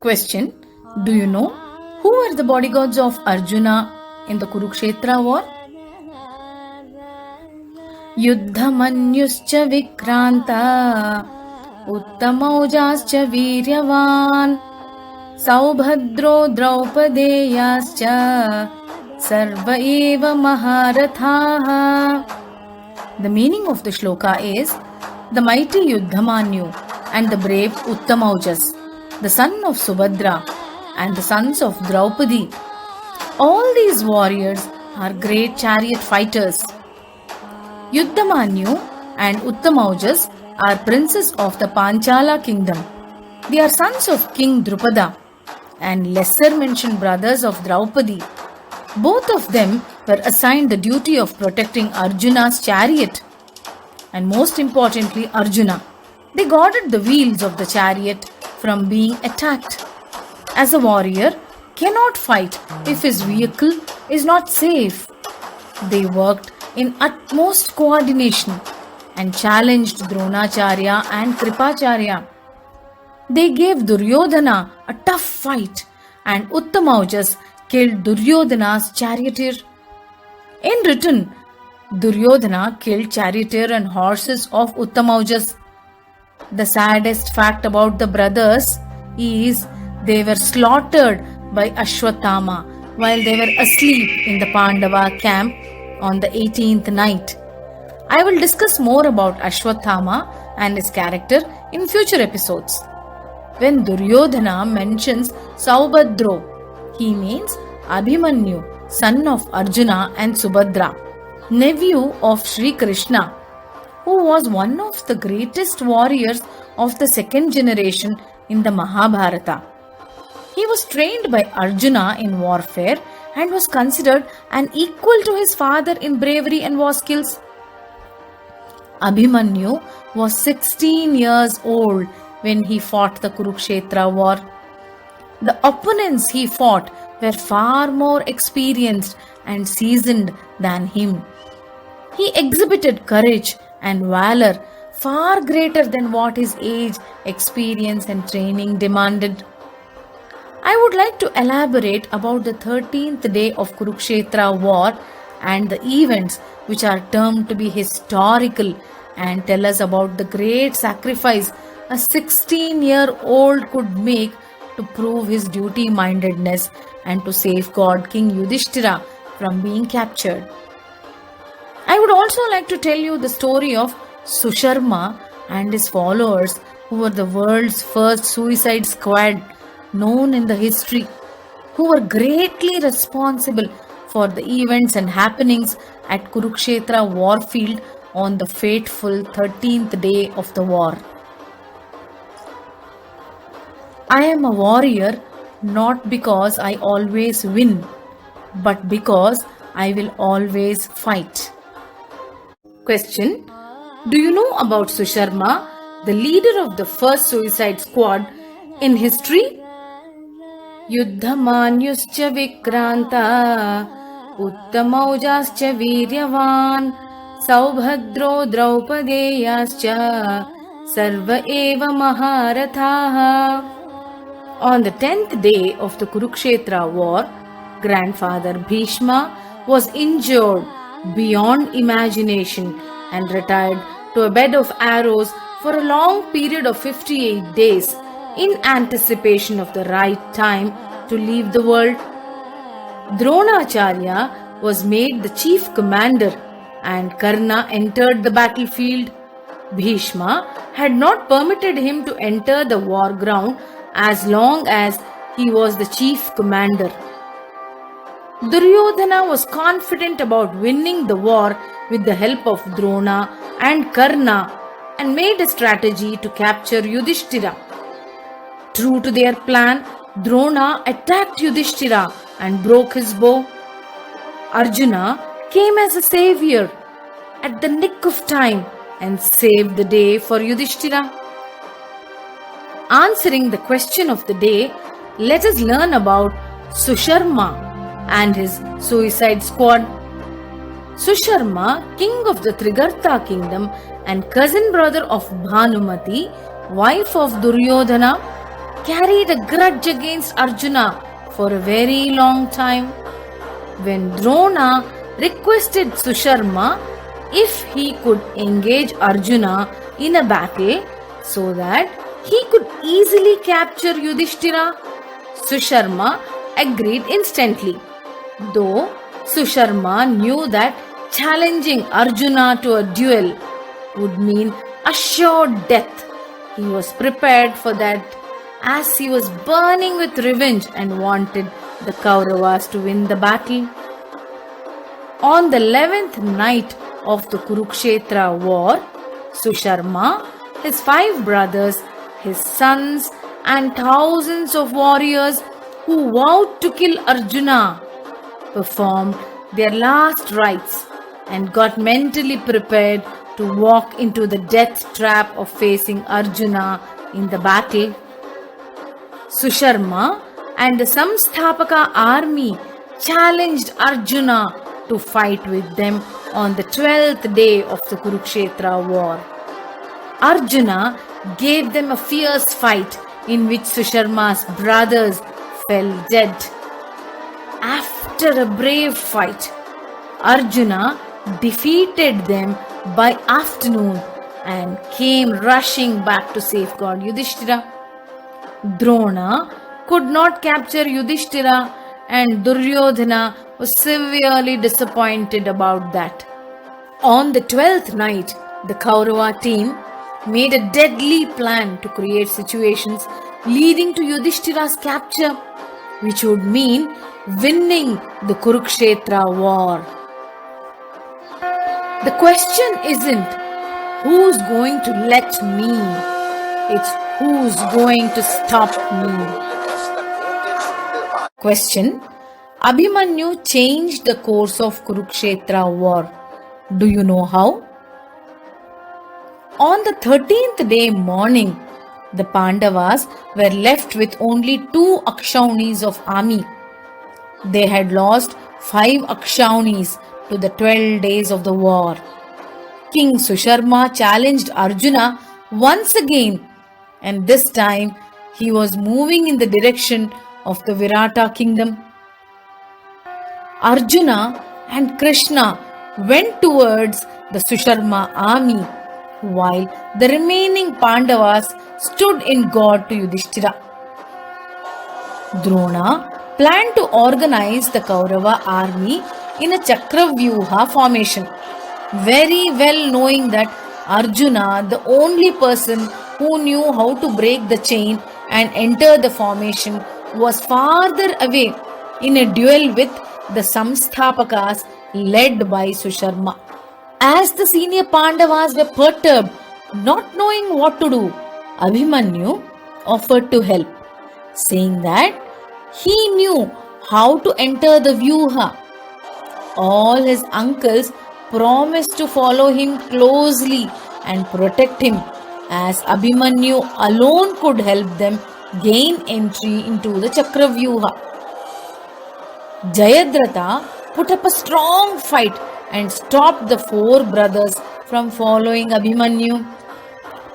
Question: Do you know who were the bodyguards of Arjuna in the Kurukshetra war? युद्धमन्युश्च विक्रान्ता उत्तमौजाश्च वीर्यवान् सौभद्रो द्रौपदेयाश्च सर्व एव महारथाः. The meaning of the shloka is: the mighty Yuddhamanyu and the brave Uttamaujas, the son of Subhadra and the sons of Draupadi. All these warriors are great chariot fighters. Yuddhamanyu and Uttamaujas are princes of the Panchala kingdom. They are sons of King Drupada and lesser mentioned brothers of Draupadi. Both of them were assigned the duty of protecting Arjuna's chariot. And most importantly, Arjuna. They guarded the wheels of the chariot from being attacked. As a warrior cannot fight if his vehicle is not safe. They worked in utmost coordination and challenged Dronacharya and Kripacharya. They gave Duryodhana a tough fight and Uttamaujas killed Duryodhana's charioteer. In return, Duryodhana killed charioteer and horses of Uttamaujas. The saddest fact about the brothers is they were slaughtered by Ashwatthama while they were asleep in the Pandava camp on the 18th night. I will discuss more about Ashwatthama and his character in future episodes. When Duryodhana mentions Saubhadro, he means Abhimanyu, son of Arjuna and Subhadra, nephew of Sri Krishna, who was one of the greatest warriors of the second generation in the Mahabharata. He was trained by Arjuna in warfare and was considered an equal to his father in bravery and war skills. Abhimanyu was 16 years old when he fought the Kurukshetra war. The opponents he fought were far more experienced and seasoned than him. He exhibited courage and valor far greater than what his age, experience and training demanded. I would like to elaborate about the 13th day of Kurukshetra war and the events which are termed to be historical and tell us about the great sacrifice a 16-year-old could make to prove his duty-mindedness and to safeguard King Yudhishthira from being captured. I would also like to tell you the story of Susharma and his followers, who were the world's first suicide squad known in the history, who were greatly responsible for the events and happenings at Kurukshetra warfield on the fateful 13th day of the war. I am a warrior not because I always win, but because I will always fight. Question: Do you know about Susharma, the leader of the first suicide squad in history? Yuddhamanyuscha vikranta uttamaujaschya viryavan Saubhadro Draupadeyascha sarva eva maharathaha. On the 10th day of the Kurukshetra war, grandfather Bhishma was injured beyond imagination and retired to a bed of arrows for a long period of 58 days in anticipation of the right time to leave the world. Dronacharya was made the chief commander and Karna entered the battlefield. Bhishma had not permitted him to enter the war ground as long as he was the chief commander. Duryodhana was confident about winning the war with the help of Drona and Karna and made a strategy to capture Yudhishthira. True to their plan, Drona attacked Yudhishthira and broke his bow. Arjuna came as a savior at the nick of time and saved the day for Yudhishthira. Answering the question of the day, let us learn about Susharma and his suicide squad. Susharma, king of the Trigarta kingdom and cousin brother of Bhanumati, wife of Duryodhana, carried a grudge against Arjuna for a very long time. When Drona requested Susharma if he could engage Arjuna in a battle so that he could easily capture Yudhishthira, Susharma agreed instantly. Though Susharma knew that challenging Arjuna to a duel would mean assured death, he was prepared for that as he was burning with revenge and wanted the Kauravas to win the battle. On the 11th night of the Kurukshetra war, Susharma, his 5 brothers, his sons, and thousands of warriors who vowed to kill Arjuna performed their last rites and got mentally prepared to walk into the death trap of facing Arjuna in the battle. Susharma and the Samsthapaka army challenged Arjuna to fight with them on the 12th day of the Kurukshetra war. Arjuna gave them a fierce fight in which Susharma's brothers fell dead. After a brave fight, Arjuna defeated them by afternoon and came rushing back to safeguard Yudhishthira. Drona could not capture Yudhishthira and Duryodhana was severely disappointed about that. On the 12th night, the Kaurava team made a deadly plan to create situations leading to Yudhishthira's capture, which would mean winning the Kurukshetra war. The question isn't who's going to let me, it's who's going to stop me. Question: Abhimanyu changed the course of Kurukshetra war. Do you know how? On the 13th day morning, the Pandavas were left with only 2 Akshaunis of army. They had lost 5 Akshaunis to the 12 days of the war. King Susharma challenged Arjuna once again, and this time he was moving in the direction of the Virata kingdom. Arjuna and Krishna went towards the Susharma army, while the remaining Pandavas stood in guard to Yudhishthira. Drona planned to organize the Kaurava army in a Chakravyuha formation, very well knowing that Arjuna, the only person who knew how to break the chain and enter the formation, was farther away in a duel with the Samsthapakas led by Susharma. As the senior Pandavas were perturbed, not knowing what to do, Abhimanyu offered to help, saying that he knew how to enter the Vyuha. All his uncles promised to follow him closely and protect him, as Abhimanyu alone could help them gain entry into the Chakravyuha. Jayadratha put up a strong fight and stopped the 4 brothers from following Abhimanyu.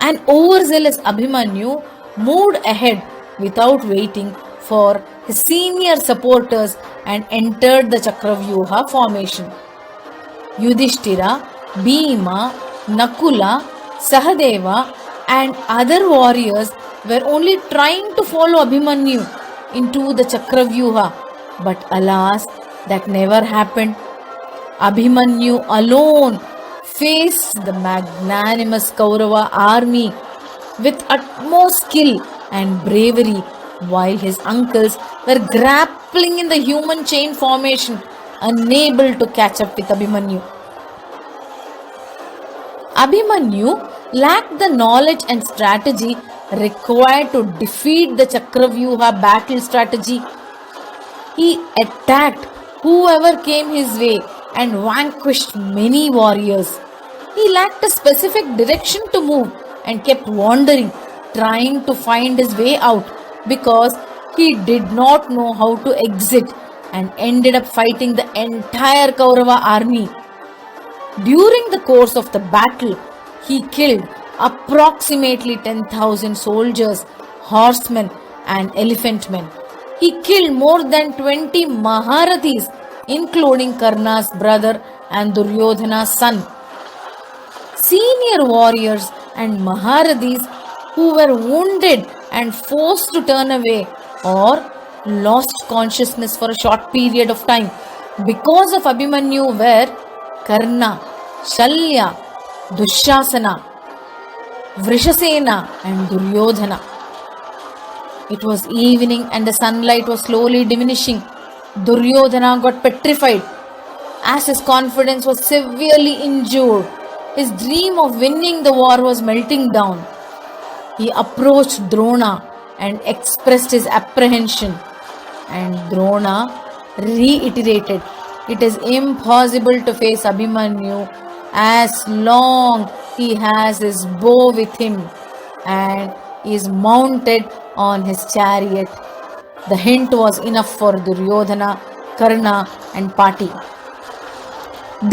An overzealous Abhimanyu moved ahead without waiting for his senior supporters and entered the Chakravyuha formation. Yudhishthira, Bhima, Nakula, Sahadeva and other warriors were only trying to follow Abhimanyu into the Chakravyuha, but alas, that never happened. Abhimanyu alone faced the magnanimous Kaurava army with utmost skill and bravery, while his uncles were grappling in the human chain formation, unable to catch up with Abhimanyu. Abhimanyu lacked the knowledge and strategy required to defeat the Chakravyuha battle strategy. He attacked whoever came his way and vanquished many warriors. He lacked a specific direction to move and kept wandering, trying to find his way out because he did not know how to exit and ended up fighting the entire Kaurava army. During the course of the battle, he killed approximately 10,000 soldiers, horsemen and elephant men. He killed more than 20 Maharathis, including Karna's brother and Duryodhana's son. Senior warriors and Maharathis who were wounded and forced to turn away or lost consciousness for a short period of time because of Abhimanyu were Karna, Shalya, Dushasana, Vrishasena and Duryodhana. It was evening and the sunlight was slowly diminishing. Duryodhana got petrified as his confidence was severely injured. His dream of winning the war was melting down. He approached Drona and expressed his apprehension. And Drona reiterated, "It is impossible to face Abhimanyu as long he has his bow with him and is mounted on his chariot." The hint was enough for Duryodhana, Karna and Pati.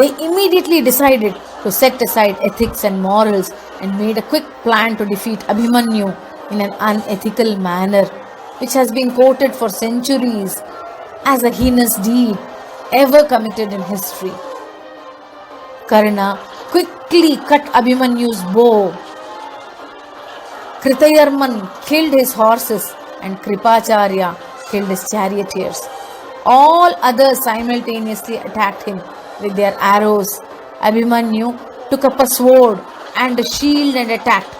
They immediately decided to set aside ethics and morals and made a quick plan to defeat Abhimanyu in an unethical manner, which has been quoted for centuries as a heinous deed ever committed in history. Karna quickly cut Abhimanyu's bow. Kritayarman killed his horses and Kripacharya killed his charioteers. All others simultaneously attacked him with their arrows. Abhimanyu took up a sword and a shield and attacked.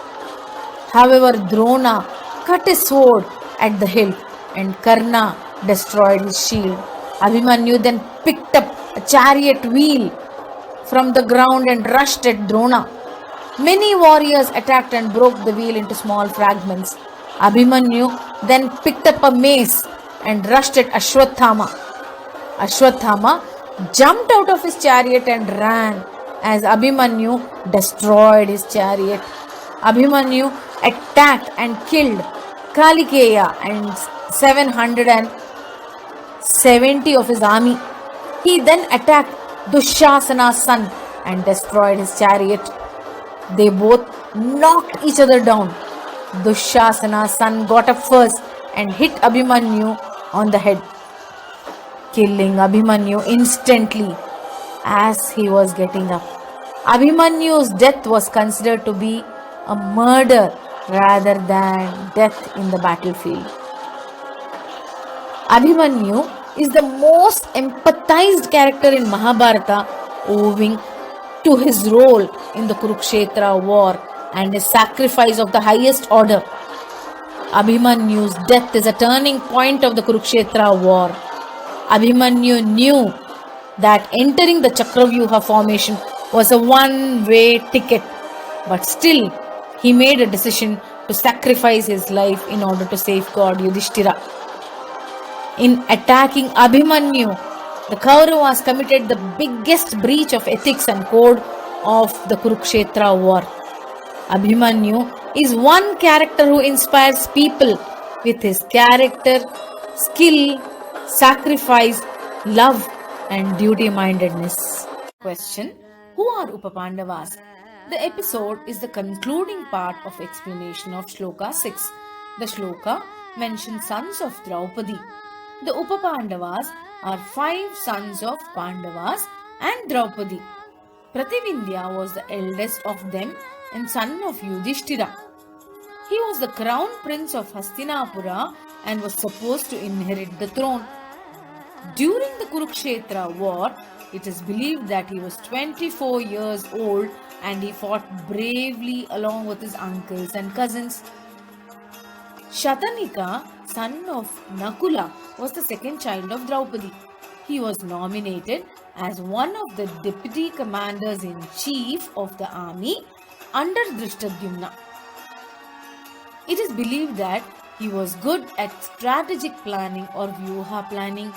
However, Drona cut his sword at the hilt and Karna destroyed his shield. Abhimanyu then picked up a chariot wheel from the ground and rushed at Drona. Many warriors attacked and broke the wheel into small fragments. Abhimanyu then picked up a mace and rushed at Ashwathama. Ashwathama jumped out of his chariot and ran as Abhimanyu destroyed his chariot. Abhimanyu attacked and killed Kalikeya and 770 of his army. He then attacked Dushasana's son and destroyed his chariot. They both knocked each other down. Dushasana's son got up first and hit Abhimanyu on the head, killing Abhimanyu instantly as he was getting up. Abhimanyu's death was considered to be a murder rather than death in the battlefield. Abhimanyu is the most empathized character in Mahabharata owing to his role in the Kurukshetra war and his sacrifice of the highest order. Abhimanyu's death is a turning point of the Kurukshetra war. Abhimanyu knew that entering the Chakravyuha formation was a one-way ticket, but still he made a decision to sacrifice his life in order to safeguard Yudhishthira. In attacking Abhimanyu, the Kauravas committed the biggest breach of ethics and code of the Kurukshetra war. Abhimanyu is one character who inspires people with his character, skill, sacrifice, love and duty-mindedness. Question: who are Upapandavas? The episode is the concluding part of explanation of Shloka 6. The Shloka mentions sons of Draupadi. The Upapandavas are 5 sons of Pandavas and Draupadi. Prativindya was the eldest of them and son of Yudhishthira. He was the crown prince of Hastinapura and was supposed to inherit the throne. During the Kurukshetra war, it is believed that he was 24 years old and he fought bravely along with his uncles and cousins. Shatanika, son of Nakula, was the second child of Draupadi. He was nominated as one of the deputy commanders-in-chief of the army under Drishtadyumna. It is believed that he was good at strategic planning or Vyuha planning.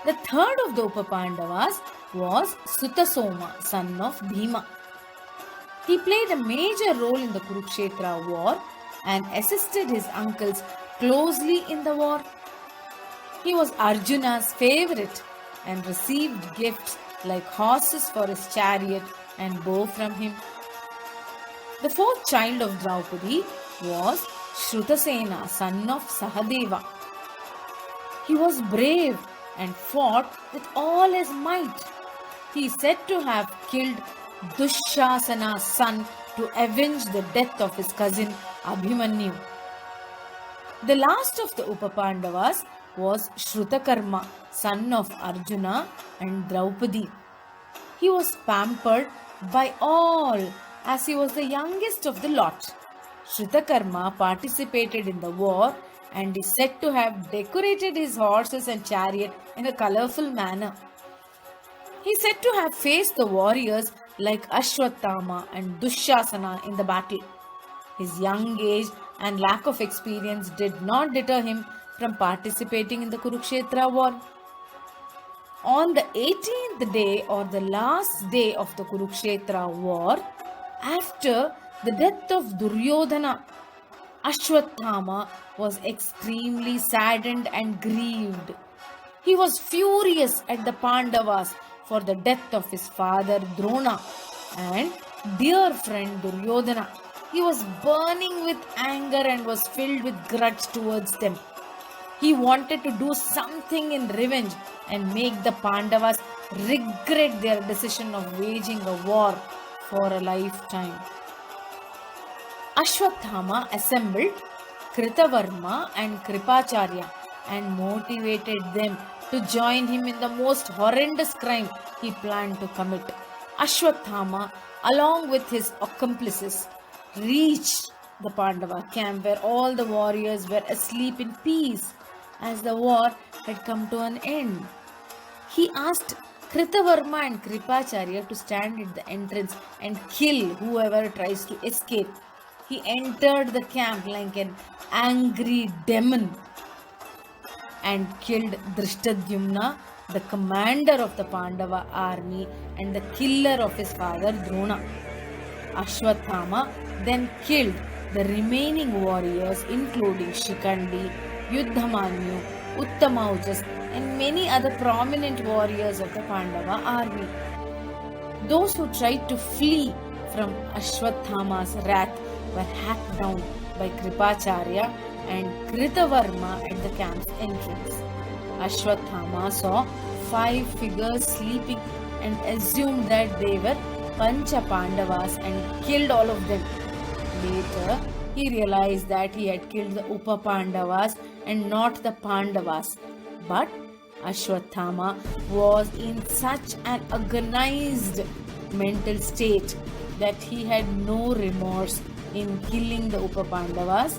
The third of the Upapandavas was Sutasoma, son of Bhima. He played a major role in the Kurukshetra war and assisted his uncles closely in the war. He was Arjuna's favorite and received gifts like horses for his chariot and bow from him. The fourth child of Draupadi was Shrutasena, son of Sahadeva. He was brave and fought with all his might. He is said to have killed Dushasana's son to avenge the death of his cousin Abhimanyu. The last of the Upapandavas was Shrutakarma, son of Arjuna and Draupadi. He was pampered by all as he was the youngest of the lot. Shrutakarma participated in the war and is said to have decorated his horses and chariot in a colorful manner. He is said to have faced the warriors like Ashwatthama and Dushasana in the battle. His young age and lack of experience did not deter him from participating in the Kurukshetra war. On the 18th day or the last day of the Kurukshetra war, after the death of Duryodhana, Ashwatthama was extremely saddened and grieved. He was furious at the Pandavas for the death of his father Drona and dear friend Duryodhana. He was burning with anger and was filled with grudge towards them. He wanted to do something in revenge and make the Pandavas regret their decision of waging a war for a lifetime. Ashwatthama assembled Kritavarma and Kripacharya and motivated them to join him in the most horrendous crime he planned to commit. Ashwatthama, along with his accomplices, reached the Pandava camp where all the warriors were asleep in peace as the war had come to an end. He asked Kritavarma and Kripacharya to stand at the entrance and kill whoever tries to escape. He entered the camp like an angry demon and killed Drishtadyumna, the commander of the Pandava army and the killer of his father Drona. Ashwatthama then killed the remaining warriors including Shikandi, Yuddhamanyu, Uttamaujas and many other prominent warriors of the Pandava army. Those who tried to flee from Ashwatthama's wrath were hacked down by Kripacharya and Kritavarma at the camp's entrance. Ashwatthama saw 5 figures sleeping and assumed that they were Pancha Pandavas and killed all of them. Later, he realized that he had killed the Upa Pandavas and not the Pandavas. But Ashwatthama was in such an agonized mental state that he had no remorse in killing the Upa Pandavas.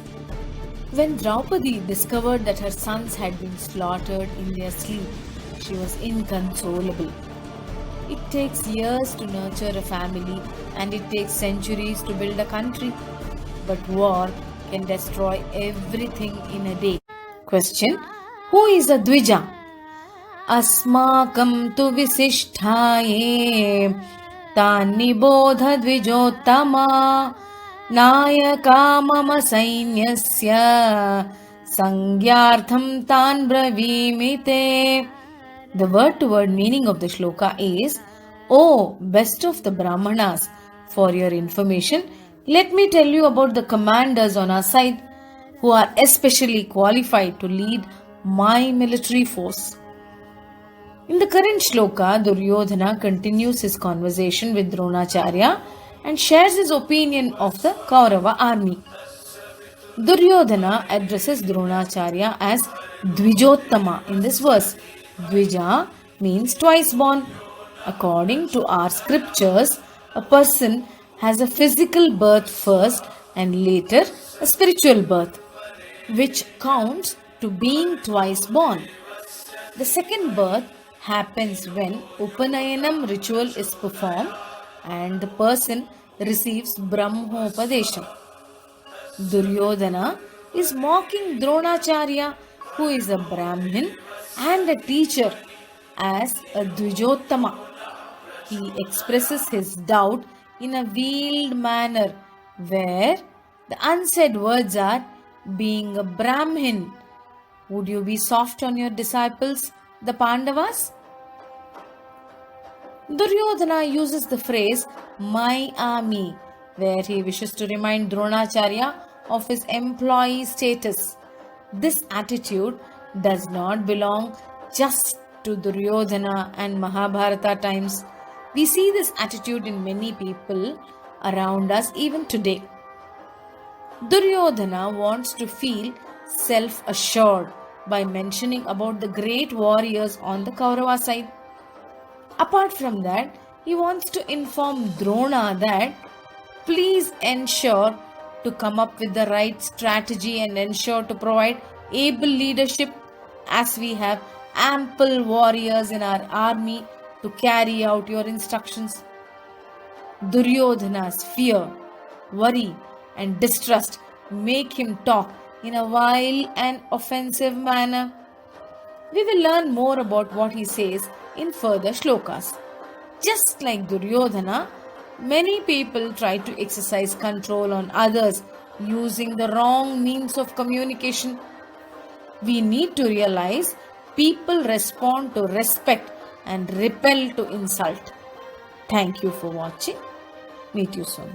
When Draupadi discovered that her sons had been slaughtered in their sleep, she was inconsolable. It takes years to nurture a family and it takes centuries to build a country. But war can destroy everything in a day. Question: who is a Dvija? Asmakam tu visishtaye tanibodha dvijottama Nayaka mama sainyasya sangyartham tan bravimite. The word-to-word meaning of the shloka is, O best of the Brahmanas, for your information, let me tell you about the commanders on our side who are especially qualified to lead my military force. In the current shloka, Duryodhana continues his conversation with Dronacharya and shares his opinion of the Kaurava army. Duryodhana addresses Dronacharya as Dvijottama in this verse. Dvija means twice born. According to our scriptures, a person has a physical birth first and later a spiritual birth, which counts to being twice born. The second birth happens when Upanayanam ritual is performed and the person receives Brahmopadesham. Duryodhana is mocking Dronacharya, who is a Brahmin and a teacher, as a Dvijottama. He expresses his doubt in a veiled manner where the unsaid words are, being a Brahmin, would you be soft on your disciples, the Pandavas? Duryodhana uses the phrase my army, where he wishes to remind Dronacharya of his employee status. This attitude does not belong just to Duryodhana and Mahabharata times. We see this attitude in many people around us even today. Duryodhana wants to feel self-assured by mentioning about the great warriors on the Kaurava side. Apart from that, he wants to inform Drona that please ensure to come up with the right strategy and ensure to provide able leadership, as we have ample warriors in our army to carry out your instructions. Duryodhana's fear, worry, and distrust make him talk in a vile and offensive manner. We will learn more about what he says in further shlokas. Just like Duryodhana, many people try to exercise control on others using the wrong means of communication. We need to realize people respond to respect and repel to insult. Thank you for watching. Meet you soon.